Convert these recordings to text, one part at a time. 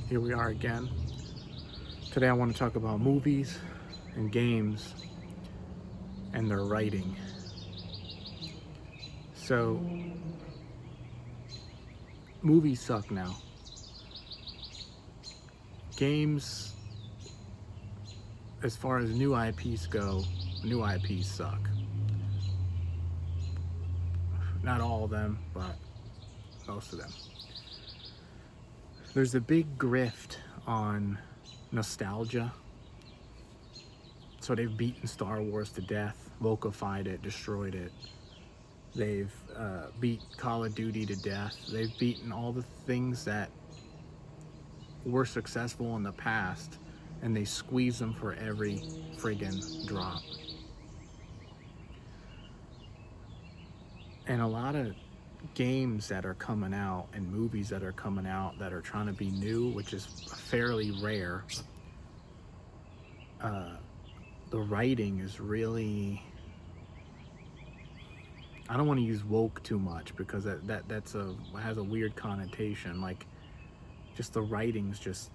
Here we are again. Today I want to talk about movies and games and their writing. So, movies suck now. Games, as far as new IPs go, new IPs suck. Not all of them, but most of them. There's a big grift on nostalgia. So they've beaten Star Wars to death, vocified it, destroyed it. They've beat Call of Duty to death. They've beaten all the things that were successful in the past, and they squeeze them for every friggin' drop. And a lot of games that are coming out and movies that are coming out that are trying to be new, which is fairly rare, the writing is really, I don't want to use woke too much because that's has a weird connotation. Like, just the writing's just,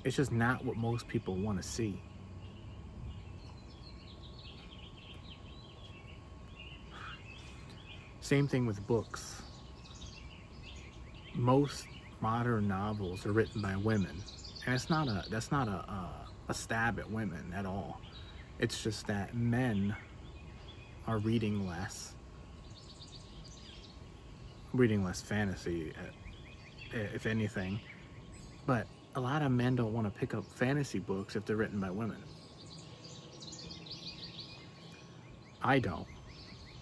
it's just not what most people want to see. Same thing with books. Most modern novels are written by women, and that's not a stab at women at all. It's just that men are reading less fantasy, if anything. But a lot of men don't want to pick up fantasy books if they're written by women. I don't.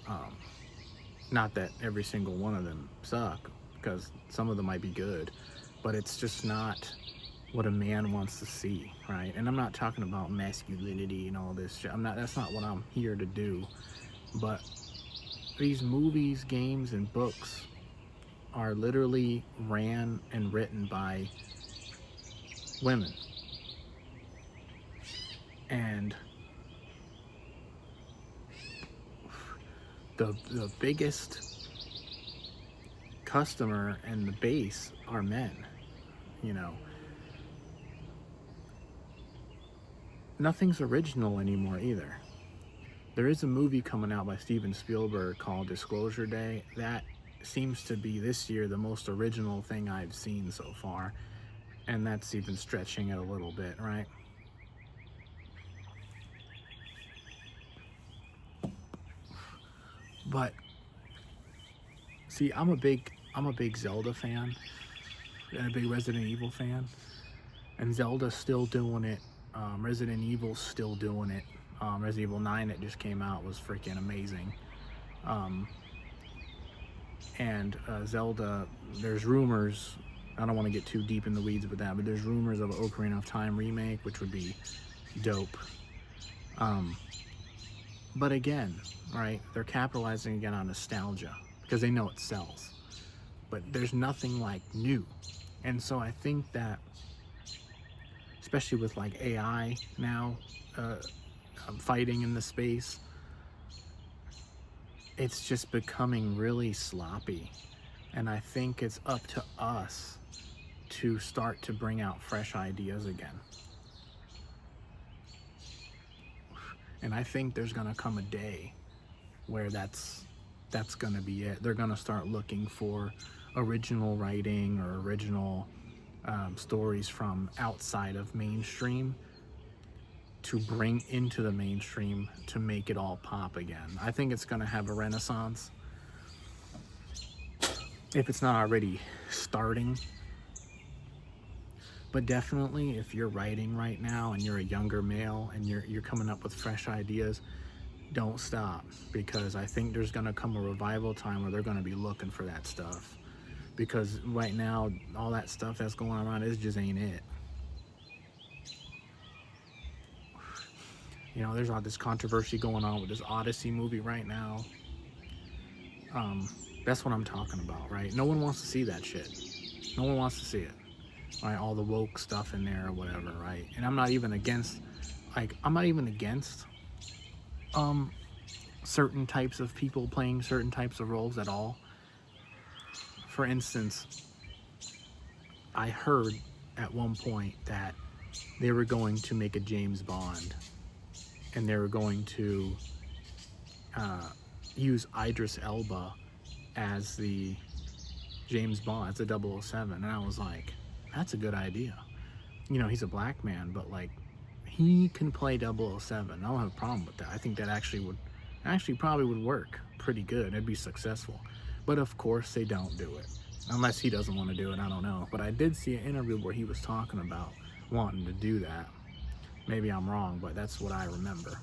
Um, Not that every single one of them suck, because some of them might be good, but it's just not what a man wants to see, right? And I'm not talking about masculinity and all this shit. That's not what I'm here to do. But these movies, games, and books are literally ran and written by women. And the biggest customer and the base are men, you know. Nothing's original anymore either. There is a movie coming out by Steven Spielberg called Disclosure Day. That seems to be this year the most original thing I've seen so far, and that's even stretching it a little bit, right? But see, I'm a big Zelda fan and a big Resident Evil fan, and Zelda's still doing it. Resident Evil's still doing it. Resident Evil 9 that just came out was freaking amazing. Um, and Zelda, there's rumors. I don't want to get too deep in the weeds with that, but there's rumors of an Ocarina of Time remake, which would be dope. But again, right, they're capitalizing again on nostalgia because they know it sells. But there's nothing like new. And so I think that, especially with like AI now fighting in the space, it's just becoming really sloppy. And I think it's up to us to start to bring out fresh ideas again. And I think there's gonna come a day where that's gonna be it. They're gonna start looking for original writing or original stories from outside of mainstream to bring into the mainstream to make it all pop again. I think it's gonna have a renaissance, if it's not already starting. But definitely, if you're writing right now and you're a younger male and you're coming up with fresh ideas, don't stop, because I think there's gonna come a revival time where they're gonna be looking for that stuff. Because right now, all that stuff that's going around is just ain't it. You know, there's all this controversy going on with this Odyssey movie right now. That's what I'm talking about, right? No one wants to see that shit. No one wants to see it. Right, all the woke stuff in there or whatever, right? And I'm not even against, certain types of people playing certain types of roles at all. For instance, I heard at one point that they were going to make a James Bond, and they were going to use Idris Elba as the James Bond, as the 007. And I was like, that's a good idea. You know, he's a black man, but like, he can play 007. I don't have a problem with that. I think that actually probably would work pretty good. It'd be successful. But of course they don't do it. Unless he doesn't want to do it, I don't know. But I did see an interview where he was talking about wanting to do that. Maybe I'm wrong, but that's what I remember.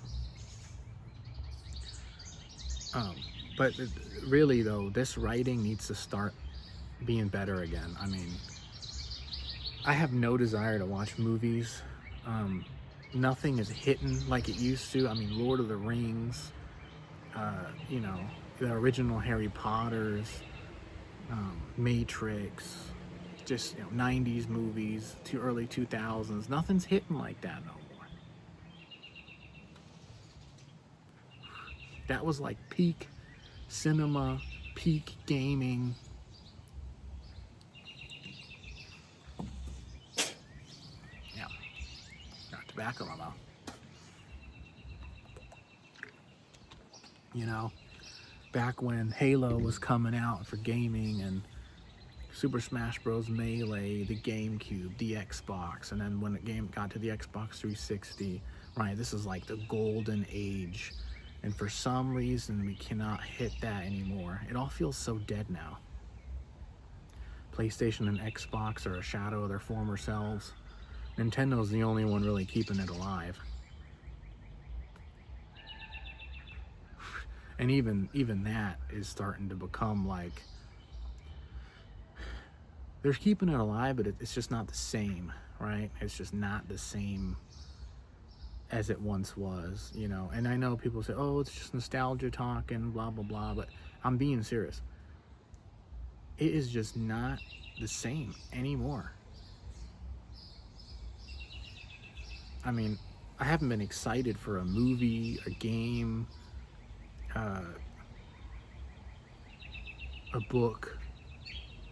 But really though, this writing needs to start being better again. I mean, I have no desire to watch movies. Nothing is hitting like it used to. I mean, Lord of the Rings, you know, the original Harry Potters, Matrix, just, you know, 90s movies to early 2000s. Nothing's hitting like that no more. That was like peak cinema, peak gaming. Yeah, got tobacco in my mouth. You know, back when Halo was coming out for gaming, and Super Smash Bros. Melee, the GameCube, the Xbox, and then when the game got to the Xbox 360, right, this is like the golden age. And for some reason, we cannot hit that anymore. It all feels so dead now. PlayStation and Xbox are a shadow of their former selves. Nintendo's the only one really keeping it alive. And even that is starting to become like, they're keeping it alive, but it's just not the same, right? It's just not the same as it once was, you know. And I know people say, oh, it's just nostalgia talk and blah blah blah, but I'm being serious. It is just not the same anymore. I mean, I haven't been excited for a movie, a game, a book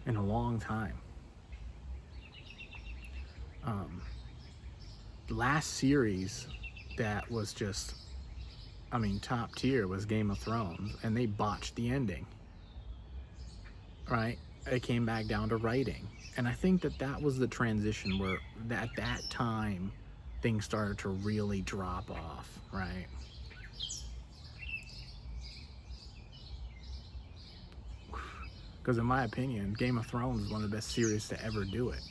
in a long time. Last series that was just, I mean, top tier was Game of Thrones, and they botched the ending, right? It came back down to writing. And I think that was the transition where at that time things started to really drop off, right? Because in my opinion, Game of Thrones is one of the best series to ever do it.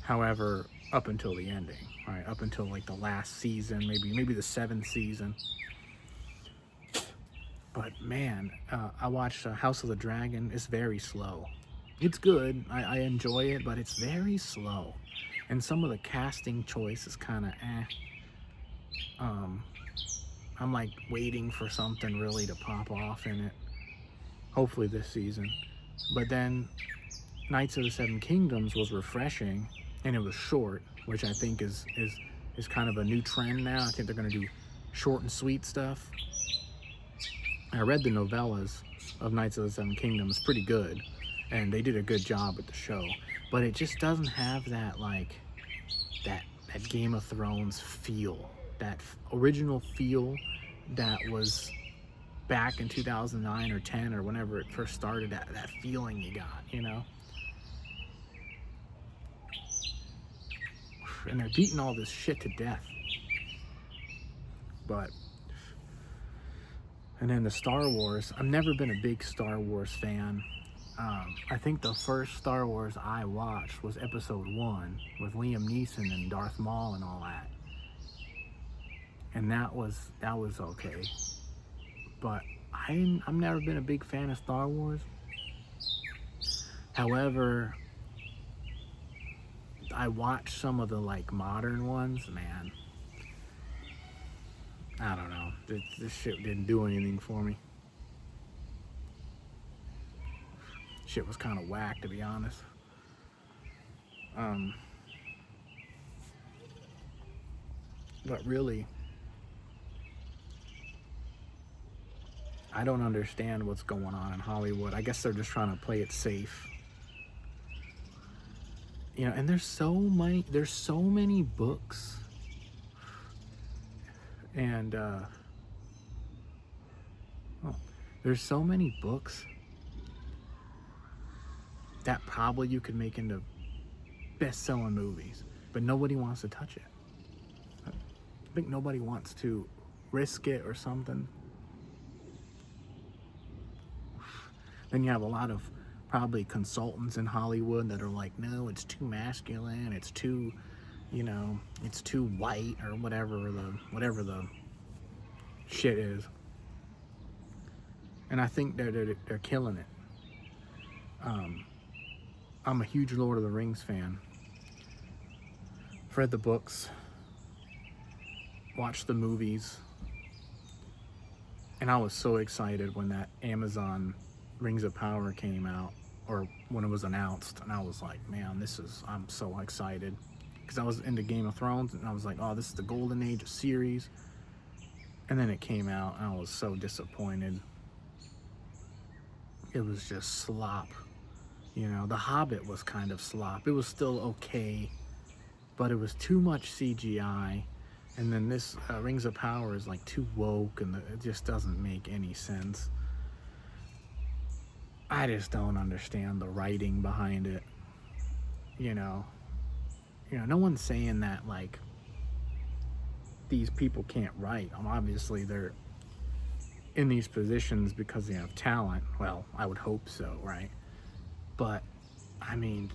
However, up until the ending, right? Up until like the last season, maybe the 7th season. But man, I watched House of the Dragon. It's very slow. It's good. I enjoy it, but it's very slow. And some of the casting choice is kind of I'm like waiting for something really to pop off in it. Hopefully this season. But then Knights of the Seven Kingdoms was refreshing, and it was short, which I think is kind of a new trend now. I think they're going to do short and sweet stuff. I read the novellas of Knights of the Seven Kingdoms, pretty good, and they did a good job with the show. But it just doesn't have that like that Game of Thrones feel, that original feel that was back in 2009 or 10 or whenever it first started. That feeling you got, you know. And they're beating all this shit to death. But, and then the Star Wars, I've never been a big Star Wars fan. I think the first Star Wars I watched was Episode 1 with Liam Neeson and Darth Maul and all that. And that was okay. But I've never been a big fan of Star Wars. However, I watched some of the like modern ones, man. I don't know. This shit didn't do anything for me. Shit was kind of whack, to be honest. But really, I don't understand what's going on in Hollywood. I guess they're just trying to play it safe. You know, and there's so many books and oh, there's so many books that probably you could make into best-selling movies, but nobody wants to touch it. I think nobody wants to risk it or something. Then you have a lot of probably consultants in Hollywood that are like, no, it's too masculine, it's too, it's too white or whatever the shit is. And I think they're killing it. I'm a huge Lord of the Rings fan. I've read the books, watched the movies, and I was so excited when that Amazon Rings of Power came out, or when it was announced, and I was like, man, I'm so excited. Because I was into Game of Thrones, and I was like, oh, this is the golden age of series. And then it came out, and I was so disappointed. It was just slop. The Hobbit was kind of slop. It was still okay, but it was too much CGI. And then this Rings of Power is like too woke, and it just doesn't make any sense. I just don't understand the writing behind it. No one's saying that like these people can't write. Obviously they're in these positions because they have talent. Well, I would hope so, right? But I mean,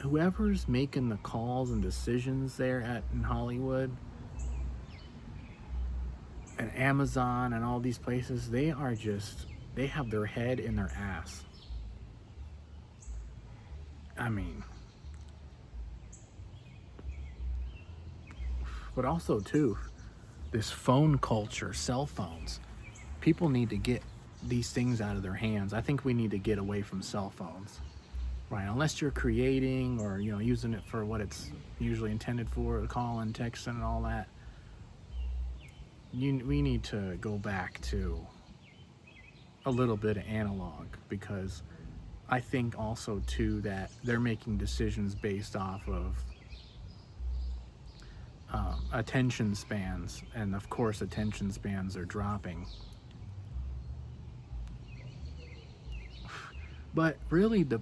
whoever's making the calls and decisions there in Hollywood and Amazon and all these places, they have their head in their ass. I mean, but also too, this phone culture, cell phones, people need to get these things out of their hands. I think we need to get away from cell phones, right? Unless you're creating or using it for what it's usually intended for, calling, texting, and all that. We need to go back to a little bit of analog, because I think also too that they're making decisions based off of attention spans, and of course attention spans are dropping. But really the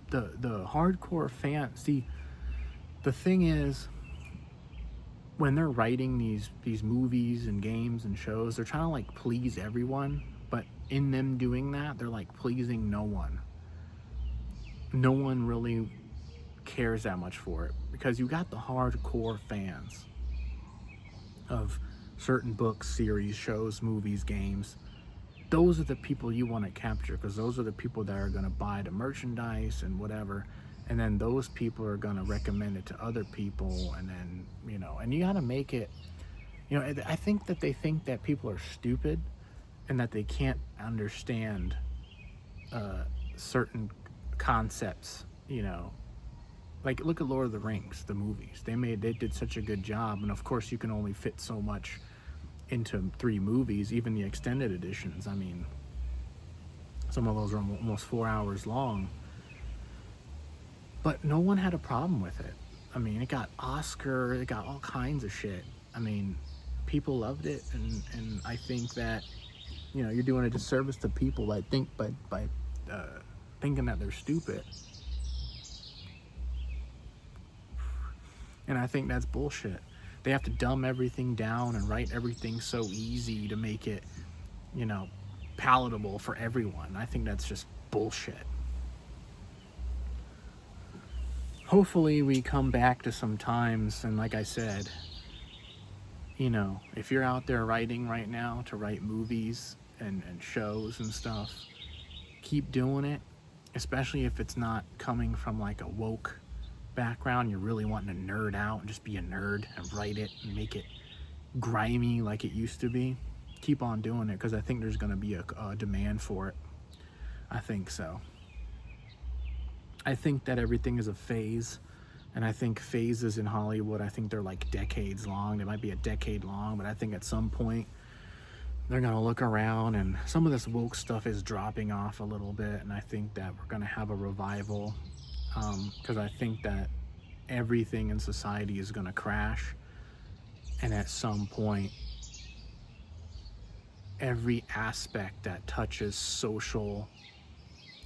hardcore fan, see, the thing is, when they're writing these movies and games and shows, they're trying to like please everyone, but in them doing that, they're like pleasing no one. No one really cares that much for it, because you got the hardcore fans of certain books, series, shows, movies, games. Those are the people you want to capture, because those are the people that are going to buy the merchandise and whatever, and then those people are going to recommend it to other people, and then and you got to make it. I think that they think that people are stupid and that they can't understand certain concepts. Like, look at Lord of the Rings, the movies. They did such a good job, and of course you can only fit so much into 3 movies, even the extended editions. I mean, some of those are almost 4 hours long, but no one had a problem with it. I mean, it got Oscar, it got all kinds of shit. I mean, people loved it, and I think that you're doing a disservice to people by thinking that they're stupid. And I think that's bullshit. They have to dumb everything down and write everything so easy to make it, palatable for everyone. I think that's just bullshit. Hopefully we come back to some times, and like I said, if you're out there writing right now to write movies and shows and stuff, keep doing it, especially if it's not coming from like a woke background. You're really wanting to nerd out and just be a nerd and write it and make it grimy like it used to be. Keep on doing it, because I think there's going to be a demand for it. I think so. I think that everything is a phase, and I think phases in Hollywood, I think they're like decades long. They might be a decade long, but I think at some point they're going to look around and some of this woke stuff is dropping off a little bit, and I think that we're going to have a revival, because I think that everything in society is going to crash. And at some point, every aspect that touches social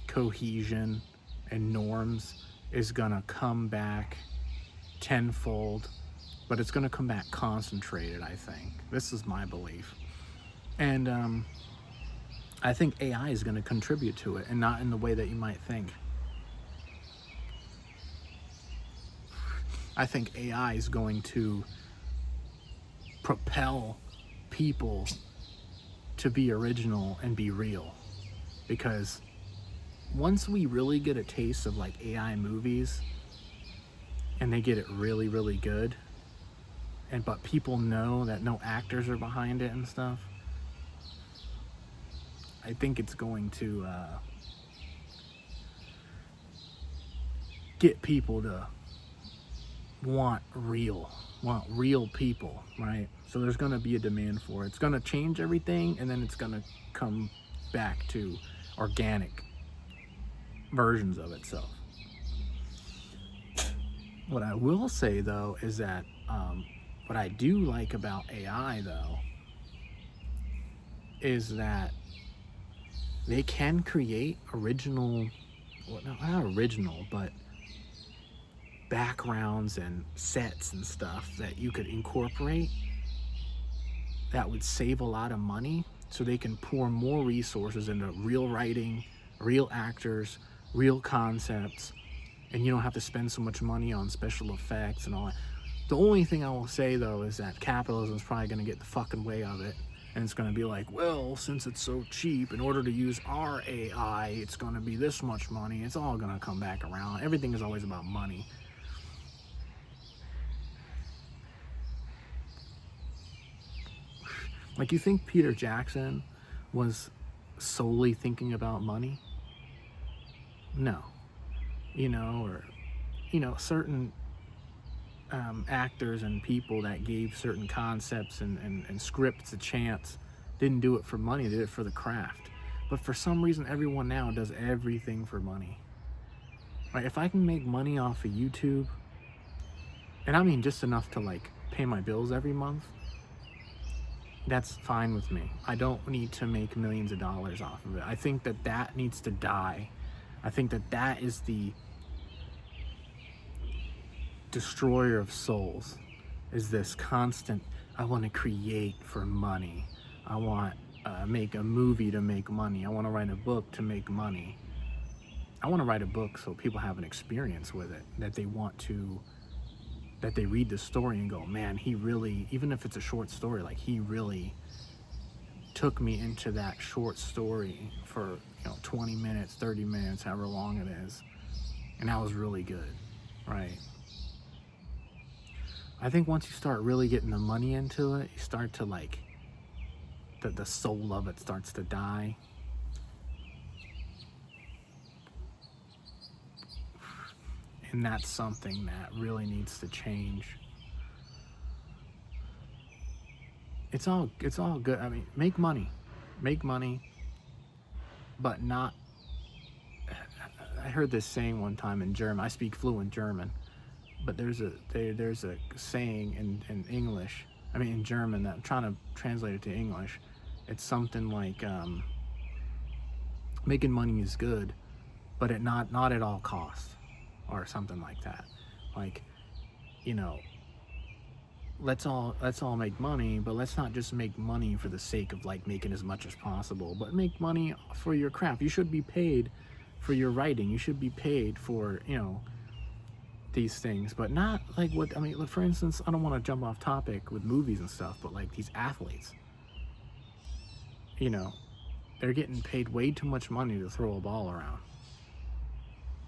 cohesion and norms is going to come back tenfold, but it's going to come back concentrated, I think. This is my belief. And I think AI is going to contribute to it, and not in the way that you might think. I think AI is going to propel people to be original and be real. Because once we really get a taste of like AI movies and they get it really, really good, but people know that no actors are behind it and stuff, I think it's going to get people to want real people, right? So there's going to be a demand for it. It's going to change everything, and then it's going to come back to organic versions of itself. What I will say, though, is that what I do like about AI, though, is that they can create original, well, not original, but backgrounds and sets and stuff that you could incorporate that would save a lot of money, so they can pour more resources into real writing, real actors, real concepts, and you don't have to spend so much money on special effects and all that. The only thing I will say, though, is that capitalism is probably going to get the fucking way of it, and it's going to be like, well, since it's so cheap, in order to use our AI, it's going to be this much money. It's all going to come back around. Everything is always about money. Like, you think Peter Jackson was solely thinking about money? No. Or certain actors and people that gave certain concepts and scripts a chance didn't do it for money, they did it for the craft. But for some reason, everyone now does everything for money. Right? If I can make money off of YouTube, and I mean just enough to like pay my bills every month, that's fine with me. I don't need to make millions of dollars off of it. I think that needs to die. I think that is the destroyer of souls, is this constant, I want to create for money. I want to make a movie to make money. I want to write a book to make money. I want to write a book so people have an experience with it, that they read the story and go, man, he really, even if it's a short story, like he really took me into that short story for 20 minutes, 30 minutes, however long it is, and that was really good, right? I think once you start really getting the money into it, you start to like, the soul of it starts to die. And that's something that really needs to change. It's all good. I mean, make money, but not. I heard this saying one time in German. I speak fluent German, but there's a saying in English. I mean, in German, that I'm trying to translate it to English. It's something like making money is good, but not at all costs, or something like that. Like, let's all make money, but let's not just make money for the sake of like making as much as possible, but make money for your craft. You should be paid for your writing. You should be paid for these things, but not like what I mean. For instance, I don't want to jump off topic with movies and stuff, but like these athletes, they're getting paid way too much money to throw a ball around.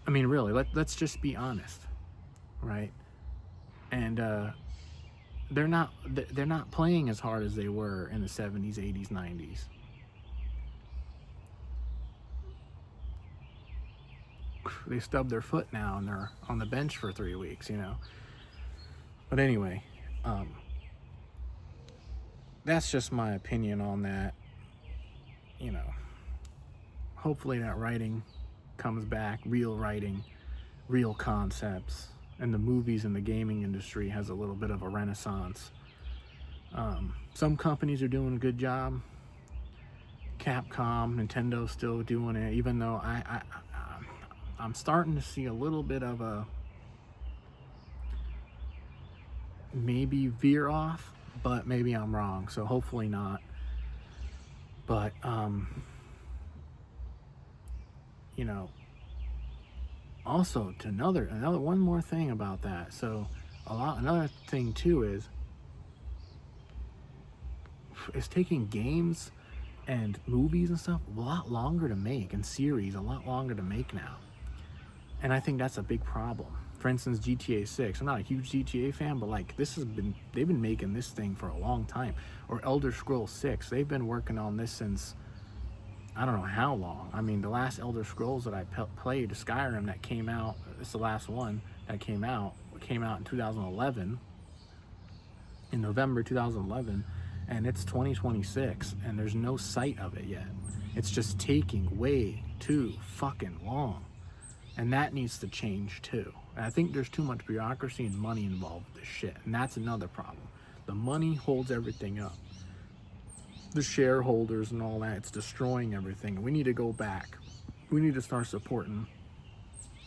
I mean, really, let's just be honest, right? And they're not playing as hard as they were in the 70s, 80s, 90s. They stubbed their foot now and they're on the bench for 3 weeks, But anyway, that's just my opinion on that. Hopefully that writing comes back, real writing, real concepts, and the movies and the gaming industry has a little bit of a renaissance. Some companies are doing a good job. Capcom, Nintendo's still doing it, even though I'm starting to see a little bit of a maybe veer off, but maybe I'm wrong, so hopefully not. But you know, also to another one more thing about that. So another thing too is it's taking games and movies and stuff a lot longer to make, and series a lot longer to make now. And I think that's a big problem. For instance, GTA 6. I'm not a huge GTA fan, but like they've been making this thing for a long time. Or Elder Scrolls 6. They've been working on this since I don't know how long. I mean, the last Elder Scrolls that I played, Skyrim, that came out, it's the last one that came out in 2011, in November 2011, and it's 2026, and there's no sight of it yet. It's just taking way too fucking long. And that needs to change too. And I think there's too much bureaucracy and money involved with this shit, and that's another problem. The money holds everything up. The shareholders and all that, it's destroying everything. We need to go back. We need to start supporting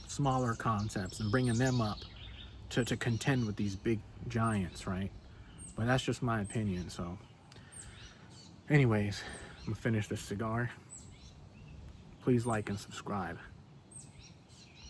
smaller concepts and bringing them up to contend with these big giants, right? But that's just my opinion. So anyways, I'm gonna finish this cigar. Please like and subscribe.